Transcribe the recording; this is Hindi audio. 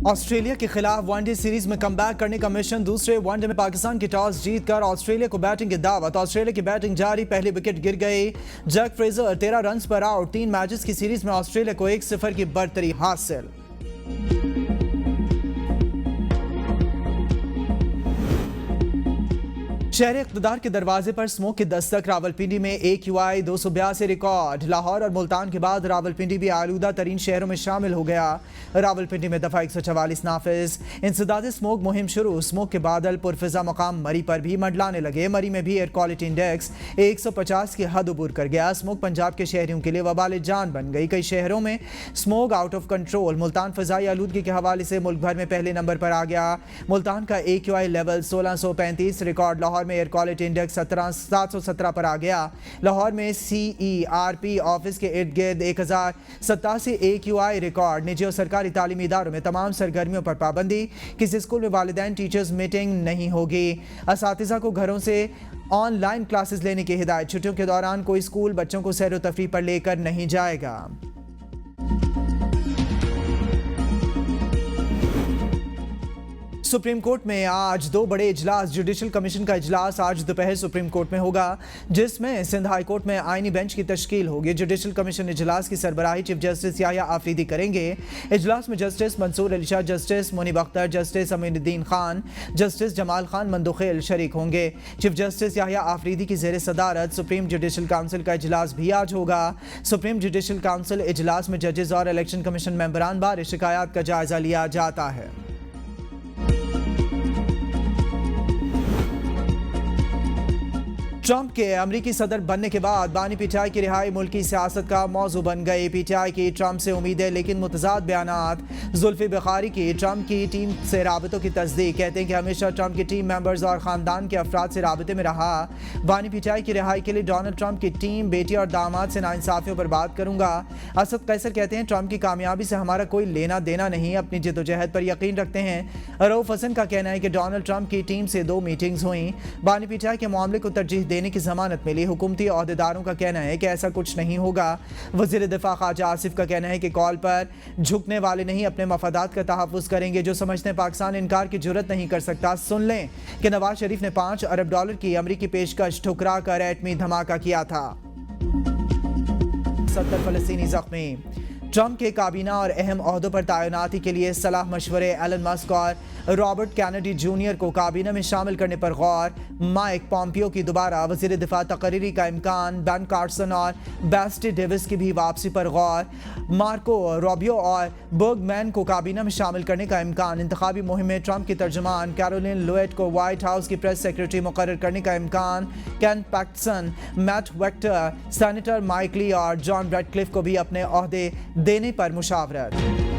ऑस्ट्रेलिया के खिलाफ वनडे सीरीज में कमबैक करने का मिशन। दूसरे वनडे में पाकिस्तान की टॉस जीतकर ऑस्ट्रेलिया को बैटिंग की दावत। ऑस्ट्रेलिया की बैटिंग जारी, पहली विकेट गिर गई। जैक फ्रेजर 13 रन्स पर आउट। 3 मैचेस की सीरीज में ऑस्ट्रेलिया को 1-0 की बढ़तरी हासिल। शहर इक़्तिदार के दरवाजे पर स्मोक की दस्तक। रावलपिंडी में AQI 282 रिकॉर्ड। लाहौर और मुल्तान के बाद रावलपिंडी भी आलूदा तरीन शहरों में शामिल हो गया। रावलपिंडी में दफा 144 नाफिज। इंसदाद स्मोक मुहिम शुरू। स्मोक के बादल पुरफिजा मकाम मरी पर भी मंडलाने लगे। मरी में भी एयर क्वालिटी इंडेक्स 150 की हद उबूर कर गया। स्मोक पंजाब के शहरियों के लिए वबाल जान बन गई। कई शहरों में smoke out of control. Multan फजाई आलूदगी के हवाले से मुल्क भर में पहले नंबर पर आ गया। मुल्तान का AQI लेवल 1635 रिकॉर्ड। लाहौर में एयर क्वालिटी इंडेक्स 717 पर आ गया। लाहौर में CERP ऑफिस के इर्द गिर्द 1087 AQI रिकॉर्ड। निजी और सरकारी तालीमी इदारों में तमाम सरगर्मियों पर पाबंदी। किसी स्कूल में वालिदैन टीचर्स मीटिंग नहीं होगी। असातिज़ा को घरों से ऑनलाइन क्लासेस लेने की हिदायत। छुट्टियों के दौरान कोई स्कूल बच्चों को सैर व तफरीह पर लेकर नहीं जाएगा। सुप्रीम कोर्ट में आज 2 बड़े इजलास। जुडिशल कमीशन का इजलास आज दोपहर सुप्रीम कोर्ट में होगा, जिसमें सिंध हाई कोर्ट में आईनी बेंच की तश्कील होगी। जुडिशल कमीशन इजलास की सरबराही चीफ जस्टिस याह्या आफरीदी करेंगे। इजलास में justice Mansoor Ali Shah, justice Muneeb Akhtar, justice Aminuddin Khan, justice Jamal Khan Mandokhel शरीक होंगे। चीफ जस्टिस याह्या आफरीदी की ज़ेर सदारत सुप्रीम जुडिशल काउंसिल का इजलास भी आज होगा। सुप्रीम जुडिशल काउंसिल इजलास में जजेस और इलेक्शन कमीशन मेंबरान बार शिकायत का जायजा लिया जाता है। ट्रंप के अमरीकी सदर बनने के बाद बानी पीटीआई की रिहाई मुल्की सियासत का मौजू बन गई। पीटीआई की ट्रंप से उम्मीदें, लेकिन मुतजाद बयानात। जुल्फी बुखारी की ट्रंप की टीम से राबतों की तस्दीक। कहते हैं कि हमेशा ट्रंप की टीम मेंबर्स और ख़ानदान के अफराद से राबते में रहा। बानी पीटीआई की रिहाई के लिए डोनाल्ड ट्रंप की टीम, बेटी और दामाद से नाइंसाफियों पर बात करूंगा। असद कैसर कहते हैं ट्रंप की कामयाबी से हमारा कोई लेना देना नहीं, अपनी जद्दोजहद पर यकीन रखते हैं। रऊफ हसन का कहना है कि डोनाल्ड ट्रंप की टीम से 2 मीटिंग्स हुई। बानी पीटीआई के मामले को तरजीह देने की जमानत मिली। हुकूमती अहदेदारों का कहना है कि ऐसा कुछ नहीं होगा। वज़ीर दिफा ख्वाजा आसिफ का कहना है कि कॉल पर झुकने वाले नहीं, अपने मफादात का तहफ़्फ़ुज़ करेंगे। जो समझते हैं पाकिस्तान इनकार की जुर्रत नहीं कर सकता, सुन लें कि नवाज शरीफ ने $5 अरब की अमरीकी पेशकश ठुकरा कर एटमी धमाका किया था। 70 फ़लस्तीनी ज़ख्मी। ट्रंप के काबीना और अहम ओहदों पर तैनाती के लिए सलाह मशवरे। एलन मस्क और रॉबर्ट कैनेडी जूनियर को काबीना में शामिल करने पर गौर। माइक पॉम्पियो की दोबारा वज़ीर दिफा तकरीरी का इम्कान। बेन कार्सन और बैस्टी डेविस की भी वापसी पर गौर। मार्को रोबियो और बर्गमैन को काबीना में शामिल करने का इम्कान। इंतखाबी मुहिम में ट्रंप की तर्जुमान कैरोलिन लुएट को व्हाइट हाउस की प्रेस सेक्रेटरी मुकर्रर करने का इम्कान। केन Paxson, mat vector, senator mic ली और जॉन रेडक्लिफ को भी अपने ओहदे देने पर मुशावरत।